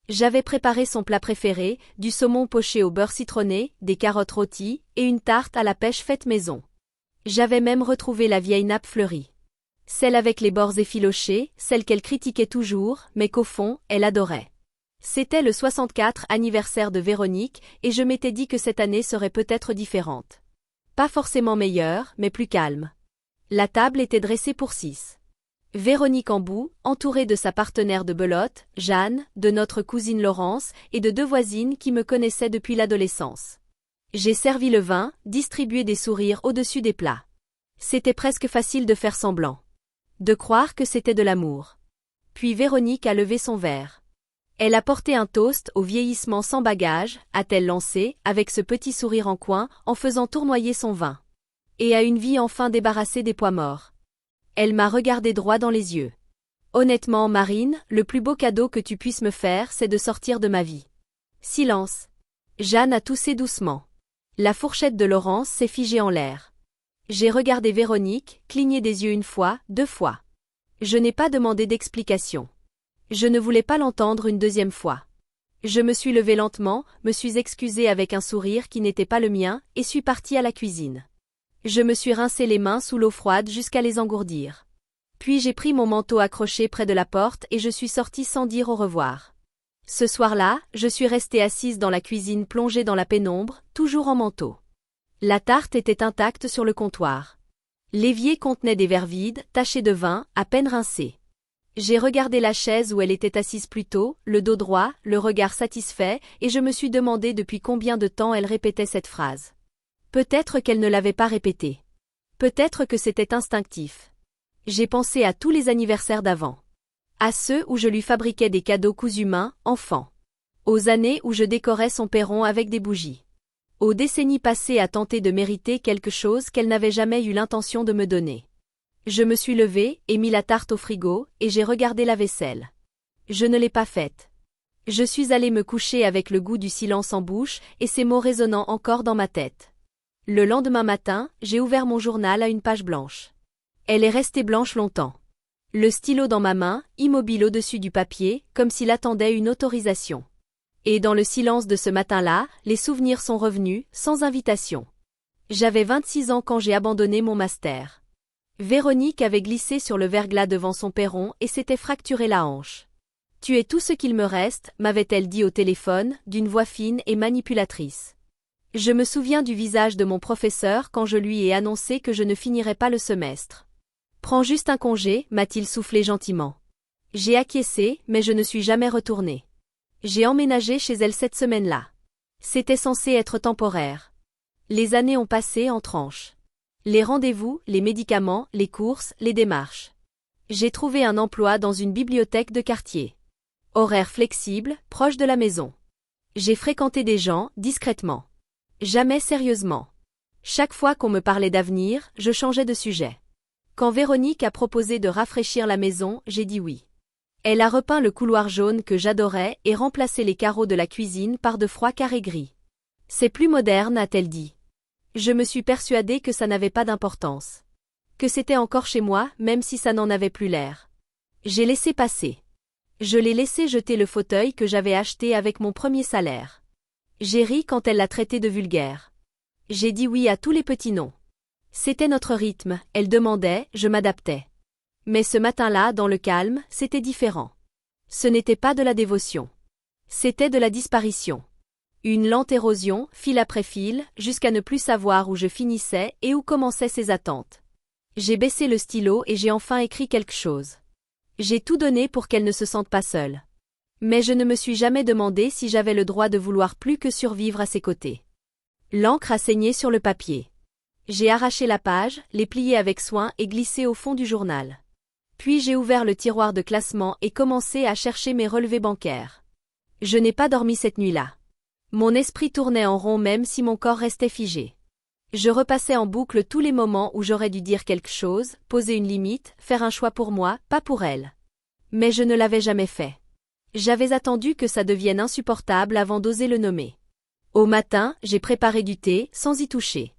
J'avais préparé son plat préféré, du saumon poché au beurre citronné, des carottes rôties, et une tarte à la pêche faite maison. J'avais même retrouvé la vieille nappe fleurie. Celle avec les bords effilochés, celle qu'elle critiquait toujours, mais qu'au fond, elle adorait. C'était le 64e anniversaire de Véronique, et je m'étais dit que cette année serait peut-être différente. Pas forcément meilleure, mais plus calme. La table était dressée pour 6. Véronique en bout, entourée de sa partenaire de belote, Jeanne, de notre cousine Laurence, et de 2 voisines qui me connaissaient depuis l'adolescence. J'ai servi le vin, distribué des sourires au-dessus des plats. C'était presque facile de faire semblant. De croire que c'était de l'amour. Puis Véronique a levé son verre. Elle a porté un toast au vieillissement sans bagage, a-t-elle lancé, avec ce petit sourire en coin, en faisant tournoyer son vin. Et à une vie enfin débarrassée des poids morts. Elle m'a regardé droit dans les yeux. Honnêtement, Marine, le plus beau cadeau que tu puisses me faire, c'est de sortir de ma vie. Silence. Jeanne a toussé doucement. La fourchette de Laurence s'est figée en l'air. J'ai regardé Véronique, cligner des yeux 1 fois, 2 fois. Je n'ai pas demandé d'explication. Je ne voulais pas l'entendre une 2e fois. Je me suis levée lentement, me suis excusée avec un sourire qui n'était pas le mien, et suis partie à la cuisine. Je me suis rincé les mains sous l'eau froide jusqu'à les engourdir. Puis j'ai pris mon manteau accroché près de la porte et je suis sortie sans dire au revoir. Ce soir-là, je suis restée assise dans la cuisine plongée dans la pénombre, toujours en manteau. La tarte était intacte sur le comptoir. L'évier contenait des verres vides, tachés de vin, à peine rincés. J'ai regardé la chaise où elle était assise plus tôt, le dos droit, le regard satisfait, et je me suis demandé depuis combien de temps elle répétait cette phrase. Peut-être qu'elle ne l'avait pas répétée. Peut-être que c'était instinctif. J'ai pensé à tous les anniversaires d'avant. À ceux où je lui fabriquais des cadeaux cousus main, enfant. Aux années où je décorais son perron avec des bougies. Aux décennies passées à tenter de mériter quelque chose qu'elle n'avait jamais eu l'intention de me donner. Je me suis levée et mis la tarte au frigo, et j'ai regardé la vaisselle. Je ne l'ai pas faite. Je suis allée me coucher avec le goût du silence en bouche et ces mots résonnant encore dans ma tête. Le lendemain matin, j'ai ouvert mon journal à une page blanche. Elle est restée blanche longtemps. Le stylo dans ma main, immobile au-dessus du papier, comme s'il attendait une autorisation. Et dans le silence de ce matin-là, les souvenirs sont revenus, sans invitation. J'avais 26 ans quand j'ai abandonné mon master. Véronique avait glissé sur le verglas devant son perron et s'était fracturé la hanche. « Tu es tout ce qu'il me reste », m'avait-elle dit au téléphone, d'une voix fine et manipulatrice. Je me souviens du visage de mon professeur quand je lui ai annoncé que je ne finirais pas le semestre. « Prends juste un congé », m'a-t-il soufflé gentiment. J'ai acquiescé, mais je ne suis jamais retournée. J'ai emménagé chez elle cette semaine-là. C'était censé être temporaire. Les années ont passé en tranches. Les rendez-vous, les médicaments, les courses, les démarches. J'ai trouvé un emploi dans une bibliothèque de quartier. Horaire flexible, proche de la maison. J'ai fréquenté des gens, discrètement. Jamais sérieusement. Chaque fois qu'on me parlait d'avenir, je changeais de sujet. Quand Véronique a proposé de rafraîchir la maison, j'ai dit oui. Elle a repeint le couloir jaune que j'adorais et remplacé les carreaux de la cuisine par de froids carrés gris. C'est plus moderne, a-t-elle dit. Je me suis persuadée que ça n'avait pas d'importance. Que c'était encore chez moi, même si ça n'en avait plus l'air. J'ai laissé passer. Je l'ai laissé jeter le fauteuil que j'avais acheté avec mon premier salaire. J'ai ri quand elle l'a traité de vulgaire. J'ai dit oui à tous les petits noms. C'était notre rythme, elle demandait, je m'adaptais. Mais ce matin-là, dans le calme, c'était différent. Ce n'était pas de la dévotion. C'était de la disparition. Une lente érosion, fil après fil, jusqu'à ne plus savoir où je finissais et où commençaient ses attentes. J'ai baissé le stylo et j'ai enfin écrit quelque chose. J'ai tout donné pour qu'elle ne se sente pas seule. Mais je ne me suis jamais demandé si j'avais le droit de vouloir plus que survivre à ses côtés. L'encre a saigné sur le papier. J'ai arraché la page, l'ai pliée avec soin et glissé au fond du journal. Puis j'ai ouvert le tiroir de classement et commencé à chercher mes relevés bancaires. Je n'ai pas dormi cette nuit-là. Mon esprit tournait en rond même si mon corps restait figé. Je repassais en boucle tous les moments où j'aurais dû dire quelque chose, poser une limite, faire un choix pour moi, pas pour elle. Mais je ne l'avais jamais fait. J'avais attendu que ça devienne insupportable avant d'oser le nommer. Au matin, j'ai préparé du thé, sans y toucher.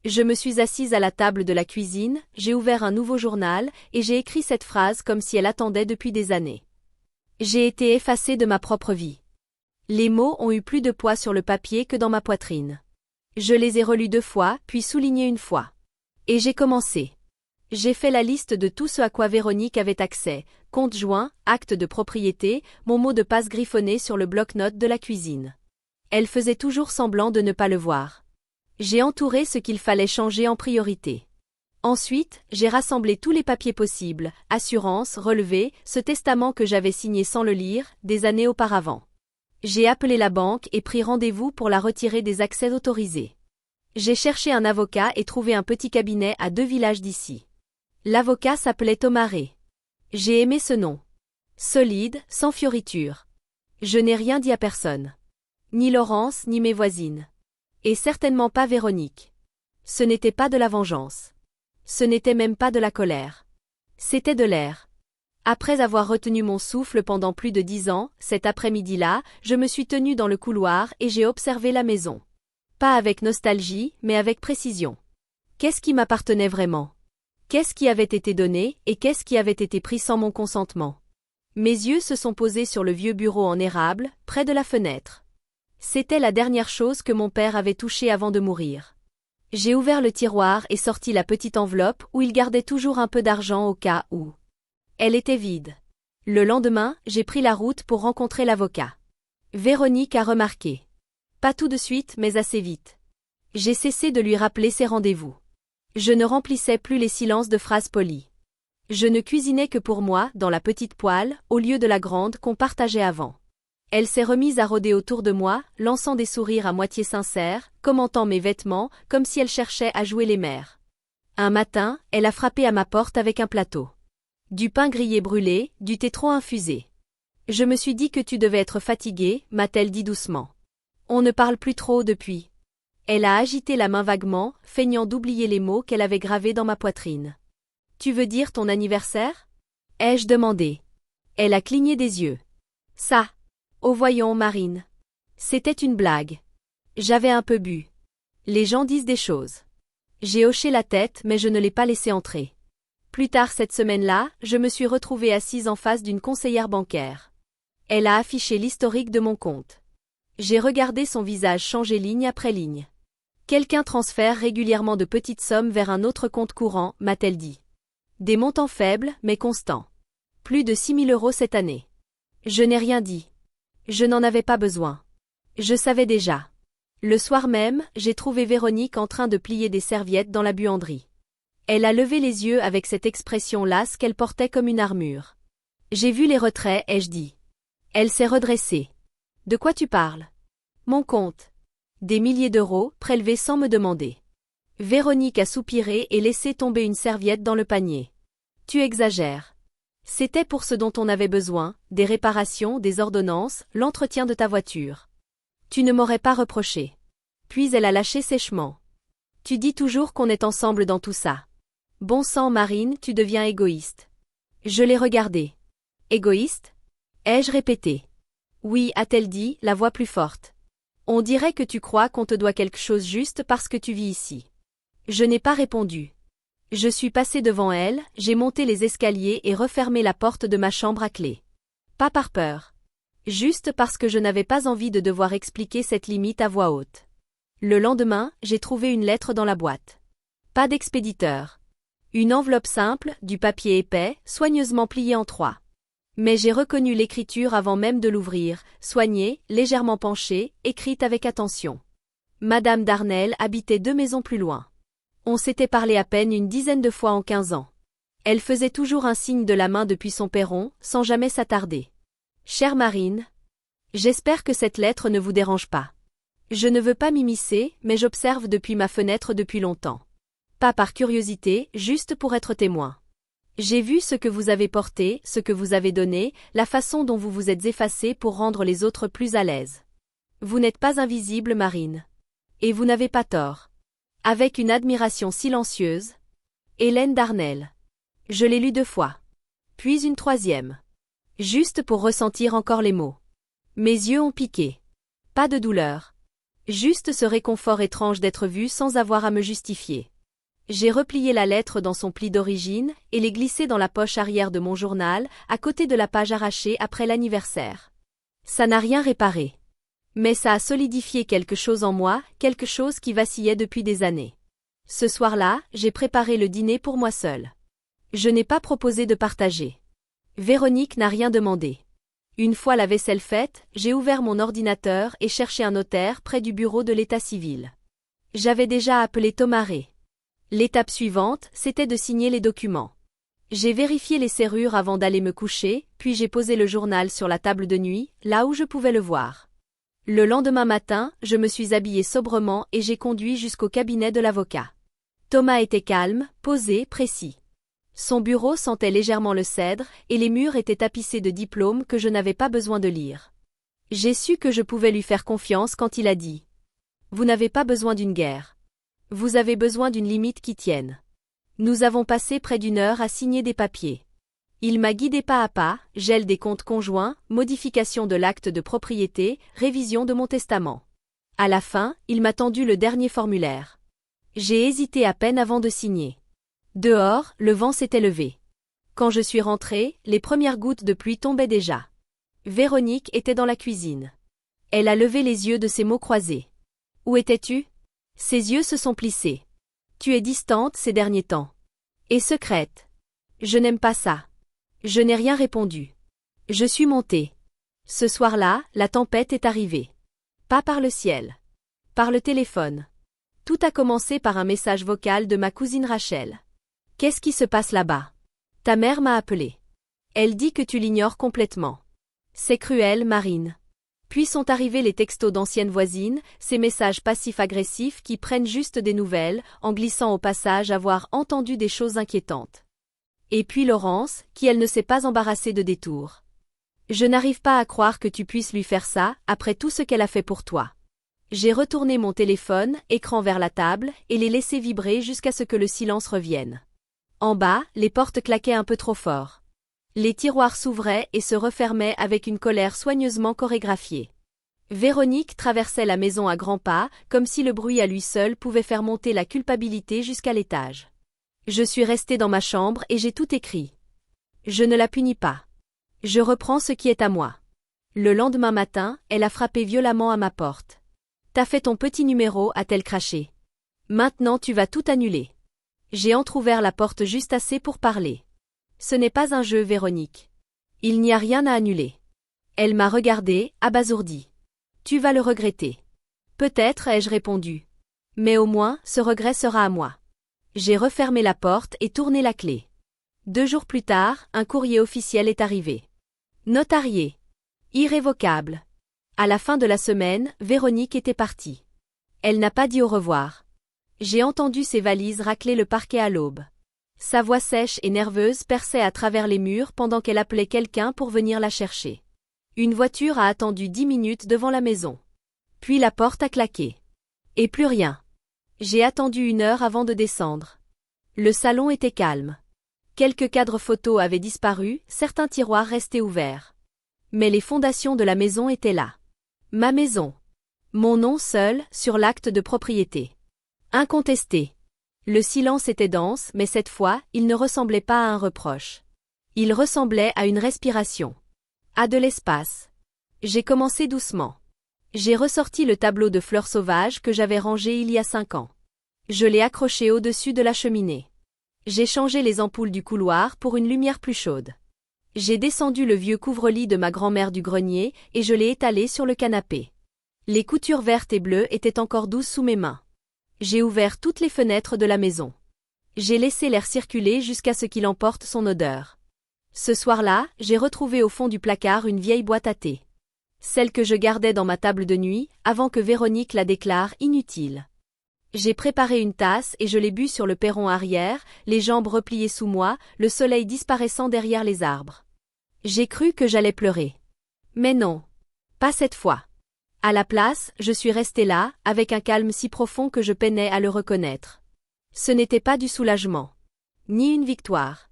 Je me suis assise à la table de la cuisine, j'ai ouvert un nouveau journal, et j'ai écrit cette phrase comme si elle attendait depuis des années. J'ai été effacée de ma propre vie. Les mots ont eu plus de poids sur le papier que dans ma poitrine. Je les ai relus 2 fois, puis soulignés 1 fois. Et j'ai commencé. J'ai fait la liste de tout ce à quoi Véronique avait accès, compte joint, acte de propriété, mon mot de passe griffonné sur le bloc-notes de la cuisine. Elle faisait toujours semblant de ne pas le voir. J'ai entouré ce qu'il fallait changer en priorité. Ensuite, j'ai rassemblé tous les papiers possibles, assurance, relevé, ce testament que j'avais signé sans le lire, des années auparavant. J'ai appelé la banque et pris rendez-vous pour la retirer des accès autorisés. J'ai cherché un avocat et trouvé un petit cabinet à 2 villages d'ici. L'avocat s'appelait Tomaré. J'ai aimé ce nom. Solide, sans fioritures. Je n'ai rien dit à personne. Ni Laurence ni mes voisines. Et certainement pas Véronique. Ce n'était pas de la vengeance. Ce n'était même pas de la colère. C'était de l'air. Après avoir retenu mon souffle pendant plus de 10 ans, cet après-midi-là, je me suis tenue dans le couloir et j'ai observé la maison. Pas avec nostalgie, mais avec précision. Qu'est-ce qui m'appartenait vraiment? Qu'est-ce qui avait été donné et qu'est-ce qui avait été pris sans mon consentement? Mes yeux se sont posés sur le vieux bureau en érable, près de la fenêtre. C'était la dernière chose que mon père avait touchée avant de mourir. J'ai ouvert le tiroir et sorti la petite enveloppe où il gardait toujours un peu d'argent au cas où. Elle était vide. Le lendemain, j'ai pris la route pour rencontrer l'avocat. Véronique a remarqué. Pas tout de suite, mais assez vite. J'ai cessé de lui rappeler ses rendez-vous. Je ne remplissais plus les silences de phrases polies. Je ne cuisinais que pour moi, dans la petite poêle, au lieu de la grande qu'on partageait avant. Elle s'est remise à rôder autour de moi, lançant des sourires à moitié sincères, commentant mes vêtements, comme si elle cherchait à jouer les mères. Un matin, elle a frappé à ma porte avec un plateau. Du pain grillé brûlé, du thé trop infusé. Je me suis dit que tu devais être fatiguée, m'a-t-elle dit doucement. On ne parle plus trop depuis. Elle a agité la main vaguement, feignant d'oublier les mots qu'elle avait gravés dans ma poitrine. Tu veux dire ton anniversaire? Ai-je demandé. Elle a cligné des yeux. Ça. Oh voyons, Marine. C'était une blague. J'avais un peu bu. Les gens disent des choses. J'ai hoché la tête mais je ne l'ai pas laissé entrer. Plus tard cette semaine-là, je me suis retrouvée assise en face d'une conseillère bancaire. Elle a affiché l'historique de mon compte. J'ai regardé son visage changer ligne après ligne. Quelqu'un transfère régulièrement de petites sommes vers un autre compte courant, m'a-t-elle dit. Des montants faibles, mais constants. Plus de 6 000 € cette année. Je n'ai rien dit. Je n'en avais pas besoin. Je savais déjà. Le soir même, j'ai trouvé Véronique en train de plier des serviettes dans la buanderie. Elle a levé les yeux avec cette expression lasse qu'elle portait comme une armure. J'ai vu les retraits, ai-je dit. Elle s'est redressée. De quoi tu parles? Mon compte. Des milliers d'euros, prélevés sans me demander. Véronique a soupiré et laissé tomber une serviette dans le panier. Tu exagères. C'était pour ce dont on avait besoin, des réparations, des ordonnances, l'entretien de ta voiture. Tu ne m'aurais pas reproché. Puis elle a lâché sèchement. Tu dis toujours qu'on est ensemble dans tout ça. Bon sang, Marine, tu deviens égoïste. Je l'ai regardée. Égoïste? Ai-je répété. Oui, a-t-elle dit, la voix plus forte. On dirait que tu crois qu'on te doit quelque chose juste parce que tu vis ici. Je n'ai pas répondu. Je suis passé devant elle, j'ai monté les escaliers et refermé la porte de ma chambre à clé. Pas par peur. Juste parce que je n'avais pas envie de devoir expliquer cette limite à voix haute. Le lendemain, j'ai trouvé une lettre dans la boîte. Pas d'expéditeur. Une enveloppe simple, du papier épais, soigneusement plié en 3. Mais j'ai reconnu l'écriture avant même de l'ouvrir, soignée, légèrement penchée, écrite avec attention. Madame Darnel habitait 2 maisons plus loin. On s'était parlé à peine une dizaine de fois en 15 ans. Elle faisait toujours un signe de la main depuis son perron, sans jamais s'attarder. Chère Marine, j'espère que cette lettre ne vous dérange pas. Je ne veux pas m'immiscer, mais j'observe depuis ma fenêtre depuis longtemps. Pas par curiosité, juste pour être témoin. J'ai vu ce que vous avez porté, ce que vous avez donné, la façon dont vous vous êtes effacée pour rendre les autres plus à l'aise. Vous n'êtes pas invisible, Marine. Et vous n'avez pas tort. Avec une admiration silencieuse. Hélène Darnel. Je l'ai lu 2 fois. Puis une 3e. Juste pour ressentir encore les mots. Mes yeux ont piqué. Pas de douleur. Juste ce réconfort étrange d'être vue sans avoir à me justifier. J'ai replié la lettre dans son pli d'origine et l'ai glissée dans la poche arrière de mon journal, à côté de la page arrachée après l'anniversaire. Ça n'a rien réparé. Mais ça a solidifié quelque chose en moi, quelque chose qui vacillait depuis des années. Ce soir-là, j'ai préparé le dîner pour moi seule. Je n'ai pas proposé de partager. Véronique n'a rien demandé. Une fois la vaisselle faite, j'ai ouvert mon ordinateur et cherché un notaire près du bureau de l'état civil. J'avais déjà appelé Thomas Ray. L'étape suivante, c'était de signer les documents. J'ai vérifié les serrures avant d'aller me coucher, puis j'ai posé le journal sur la table de nuit, là où je pouvais le voir. Le lendemain matin, je me suis habillée sobrement et j'ai conduit jusqu'au cabinet de l'avocat. Thomas était calme, posé, précis. Son bureau sentait légèrement le cèdre, et les murs étaient tapissés de diplômes que je n'avais pas besoin de lire. J'ai su que je pouvais lui faire confiance quand il a dit « Vous n'avez pas besoin d'une guerre. Vous avez besoin d'une limite qui tienne. » Nous avons passé près d'une heure à signer des papiers. Il m'a guidé pas à pas, gel des comptes conjoints, modification de l'acte de propriété, révision de mon testament. À la fin, il m'a tendu le dernier formulaire. J'ai hésité à peine avant de signer. Dehors, le vent s'était levé. Quand je suis rentrée, les premières gouttes de pluie tombaient déjà. Véronique était dans la cuisine. Elle a levé les yeux de ses mots croisés. « Où étais-tu » Ses yeux se sont plissés. « Tu es distante ces derniers temps. Et secrète. Je n'aime pas ça. » Je n'ai rien répondu. Je suis montée. Ce soir-là, la tempête est arrivée. Pas par le ciel. Par le téléphone. Tout a commencé par un message vocal de ma cousine Rachel. « Qu'est-ce qui se passe là-bas ? Ta mère m'a appelé. Elle dit que tu l'ignores complètement. C'est cruel, Marine. » Puis sont arrivés les textos d'anciennes voisines, ces messages passifs-agressifs qui prennent juste des nouvelles, en glissant au passage avoir entendu des choses inquiétantes. Et puis Laurence, qui elle ne s'est pas embarrassée de détours. Je n'arrive pas à croire que tu puisses lui faire ça, après tout ce qu'elle a fait pour toi. J'ai retourné mon téléphone, écran vers la table, et l'ai laissé vibrer jusqu'à ce que le silence revienne. En bas, les portes claquaient un peu trop fort. Les tiroirs s'ouvraient et se refermaient avec une colère soigneusement chorégraphiée. Véronique traversait la maison à grands pas, comme si le bruit à lui seul pouvait faire monter la culpabilité jusqu'à l'étage. Je suis restée dans ma chambre et j'ai tout écrit. Je ne la punis pas. Je reprends ce qui est à moi. Le lendemain matin, elle a frappé violemment à ma porte. T'as fait ton petit numéro, a-t-elle craché. Maintenant tu vas tout annuler. J'ai entrouvert la porte juste assez pour parler. Ce n'est pas un jeu, Véronique. Il n'y a rien à annuler. Elle m'a regardée, abasourdie. Tu vas le regretter. Peut-être, ai-je répondu. Mais au moins, ce regret sera à moi. J'ai refermé la porte et tourné la clé. 2 jours plus tard, un courrier officiel est arrivé. Notarié. Irrévocable. À la fin de la semaine, Véronique était partie. Elle n'a pas dit au revoir. J'ai entendu ses valises racler le parquet à l'aube. Sa voix sèche et nerveuse perçait à travers les murs pendant qu'elle appelait quelqu'un pour venir la chercher. Une voiture a attendu 10 minutes devant la maison. Puis la porte a claqué. Et plus rien. J'ai attendu 1 heure avant de descendre. Le salon était calme. Quelques cadres photos avaient disparu, certains tiroirs restaient ouverts. Mais les fondations de la maison étaient là. Ma maison. Mon nom seul, sur l'acte de propriété. Incontesté. Le silence était dense, mais cette fois, il ne ressemblait pas à un reproche. Il ressemblait à une respiration. À de l'espace. J'ai commencé doucement. J'ai ressorti le tableau de fleurs sauvages que j'avais rangé il y a 5 ans. Je l'ai accroché au-dessus de la cheminée. J'ai changé les ampoules du couloir pour une lumière plus chaude. J'ai descendu le vieux couvre-lit de ma grand-mère du grenier et je l'ai étalé sur le canapé. Les coutures vertes et bleues étaient encore douces sous mes mains. J'ai ouvert toutes les fenêtres de la maison. J'ai laissé l'air circuler jusqu'à ce qu'il emporte son odeur. Ce soir-là, j'ai retrouvé au fond du placard une vieille boîte à thé. Celle que je gardais dans ma table de nuit, avant que Véronique la déclare inutile. J'ai préparé une tasse et je l'ai bu sur le perron arrière, les jambes repliées sous moi, le soleil disparaissant derrière les arbres. J'ai cru que j'allais pleurer. Mais non. Pas cette fois. À la place, je suis restée là, avec un calme si profond que je peinais à le reconnaître. Ce n'était pas du soulagement. Ni une victoire.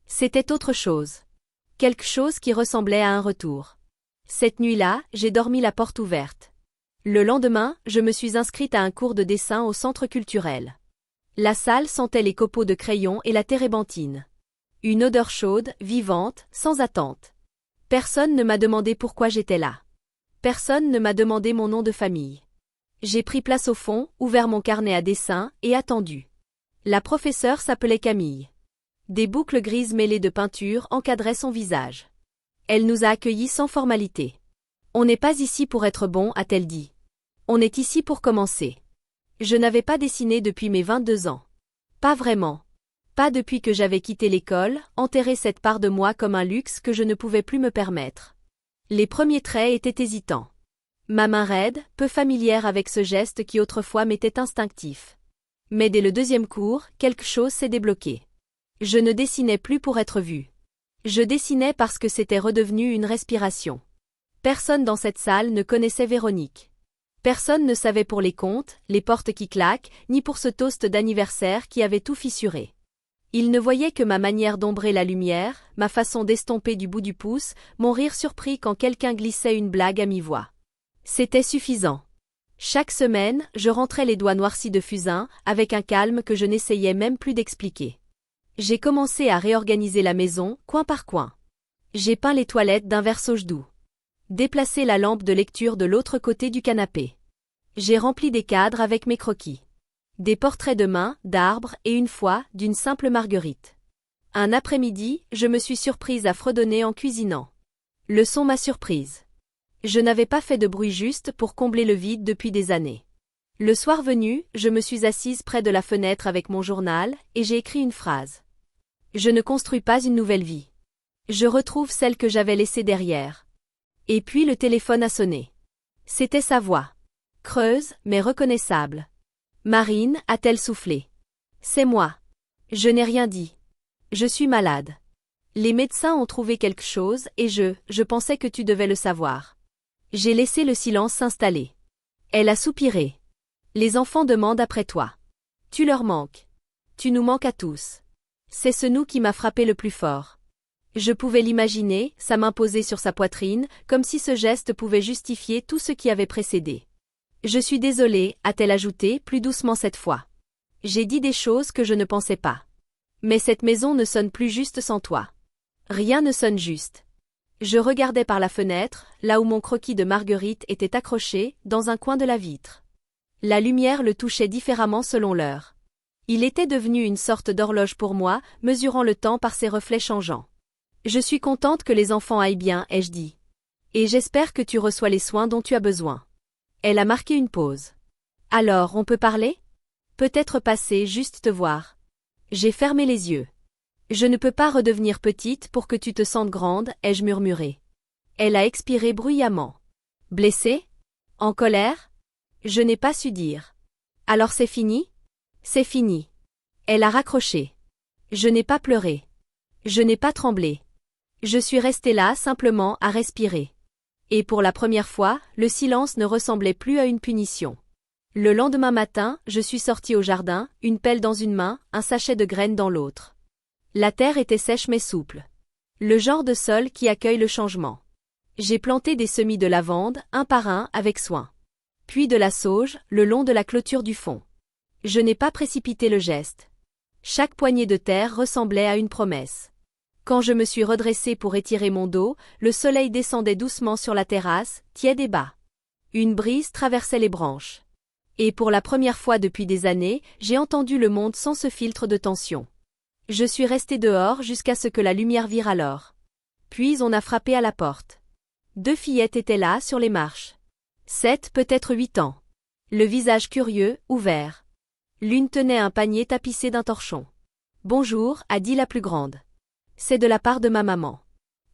C'était autre chose. Quelque chose qui ressemblait à un retour. Cette nuit-là, j'ai dormi la porte ouverte. Le lendemain, je me suis inscrite à un cours de dessin au centre culturel. La salle sentait les copeaux de crayon et la térébenthine. Une odeur chaude, vivante, sans attente. Personne ne m'a demandé pourquoi j'étais là. Personne ne m'a demandé mon nom de famille. J'ai pris place au fond, ouvert mon carnet à dessin, et attendu. La professeure s'appelait Camille. Des boucles grises mêlées de peinture encadraient son visage. Elle nous a accueillis sans formalité. On n'est pas ici pour être bon, a-t-elle dit. On est ici pour commencer. Je n'avais pas dessiné depuis mes 22 ans. Pas vraiment. Pas depuis que j'avais quitté l'école, enterré cette part de moi comme un luxe que je ne pouvais plus me permettre. Les premiers traits étaient hésitants. Ma main raide, peu familière avec ce geste qui autrefois m'était instinctif. Mais dès le deuxième cours, quelque chose s'est débloqué. Je ne dessinais plus pour être vue. Je dessinais parce que c'était redevenu une respiration. Personne dans cette salle ne connaissait Véronique. Personne ne savait pour les comptes, les portes qui claquent, ni pour ce toast d'anniversaire qui avait tout fissuré. Ils ne voyaient que ma manière d'ombrer la lumière, ma façon d'estomper du bout du pouce, mon rire surpris quand quelqu'un glissait une blague à mi-voix. C'était suffisant. Chaque semaine, je rentrais les doigts noircis de fusain, avec un calme que je n'essayais même plus d'expliquer. J'ai commencé à réorganiser la maison, coin par coin. J'ai peint les toilettes d'un vert sauge doux. Déplacé la lampe de lecture de l'autre côté du canapé. J'ai rempli des cadres avec mes croquis. Des portraits de mains, d'arbres et une fois, d'une simple marguerite. Un après-midi, je me suis surprise à fredonner en cuisinant. Le son m'a surprise. Je n'avais pas fait de bruit juste pour combler le vide depuis des années. Le soir venu, je me suis assise près de la fenêtre avec mon journal, et j'ai écrit une phrase. Je ne construis pas une nouvelle vie. Je retrouve celle que j'avais laissée derrière. Et puis le téléphone a sonné. C'était sa voix. Creuse, mais reconnaissable. Marine, a-t-elle soufflé. C'est moi. Je n'ai rien dit. Je suis malade. Les médecins ont trouvé quelque chose et je pensais que tu devais le savoir. J'ai laissé le silence s'installer. Elle a soupiré. Les enfants demandent après toi. Tu leur manques. Tu nous manques à tous. C'est ce nous qui m'a frappé le plus fort. Je pouvais l'imaginer, sa main posée sur sa poitrine, comme si ce geste pouvait justifier tout ce qui avait précédé. Je suis désolée, a-t-elle ajouté, plus doucement cette fois. J'ai dit des choses que je ne pensais pas. Mais cette maison ne sonne plus juste sans toi. Rien ne sonne juste. Je regardais par la fenêtre, là où mon croquis de marguerite était accroché, dans un coin de la vitre. La lumière le touchait différemment selon l'heure. Il était devenu une sorte d'horloge pour moi, mesurant le temps par ses reflets changeants. Je suis contente que les enfants aillent bien, ai-je dit. Et j'espère que tu reçois les soins dont tu as besoin. Elle a marqué une pause. Alors, on peut parler? Peut-être passer juste te voir. J'ai fermé les yeux. Je ne peux pas redevenir petite pour que tu te sentes grande, ai-je murmuré. Elle a expiré bruyamment. Blessée? En colère? Je n'ai pas su dire. Alors c'est fini? C'est fini. Elle a raccroché. Je n'ai pas pleuré. Je n'ai pas tremblé. Je suis restée là simplement à respirer. Et pour la première fois, le silence ne ressemblait plus à une punition. Le lendemain matin, je suis sortie au jardin, une pelle dans une main, un sachet de graines dans l'autre. La terre était sèche mais souple. Le genre de sol qui accueille le changement. J'ai planté des semis de lavande, un par un, avec soin. Puis de la sauge, le long de la clôture du fond. Je n'ai pas précipité le geste. Chaque poignée de terre ressemblait à une promesse. Quand je me suis redressée pour étirer mon dos, le soleil descendait doucement sur la terrasse, tiède et bas. Une brise traversait les branches. Et pour la première fois depuis des années, j'ai entendu le monde sans ce filtre de tension. Je suis restée dehors jusqu'à ce que la lumière vire alors. Puis on a frappé à la porte. 2 fillettes étaient là sur les marches. 7, peut-être 8 ans. Le visage curieux, ouvert. L'une tenait un panier tapissé d'un torchon. Bonjour, a dit la plus grande. C'est de la part de ma maman.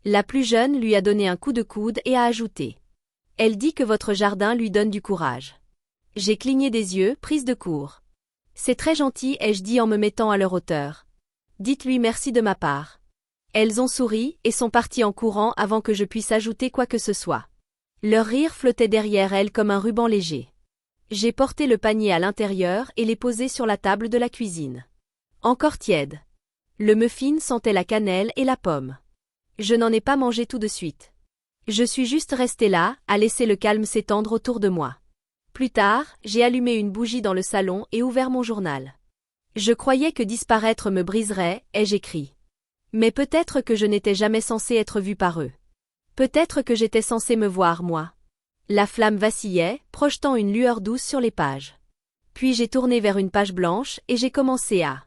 La plus jeune lui a donné un coup de coude et a ajouté. Elle dit que votre jardin lui donne du courage. J'ai cligné des yeux, prise de court. C'est très gentil, ai-je dit en me mettant à leur hauteur. Dites-lui merci de ma part. Elles ont souri et sont parties en courant avant que je puisse ajouter quoi que ce soit. Leur rire flottait derrière elles comme un ruban léger. J'ai porté le panier à l'intérieur et l'ai posé sur la table de la cuisine. Encore tiède. Le muffin sentait la cannelle et la pomme. Je n'en ai pas mangé tout de suite. Je suis juste restée là, à laisser le calme s'étendre autour de moi. Plus tard, j'ai allumé une bougie dans le salon et ouvert mon journal. Je croyais que disparaître me briserait, ai-je écrit. Mais peut-être que je n'étais jamais censée être vue par eux. Peut-être que j'étais censée me voir, moi. La flamme vacillait, projetant une lueur douce sur les pages. Puis j'ai tourné vers une page blanche et j'ai commencé à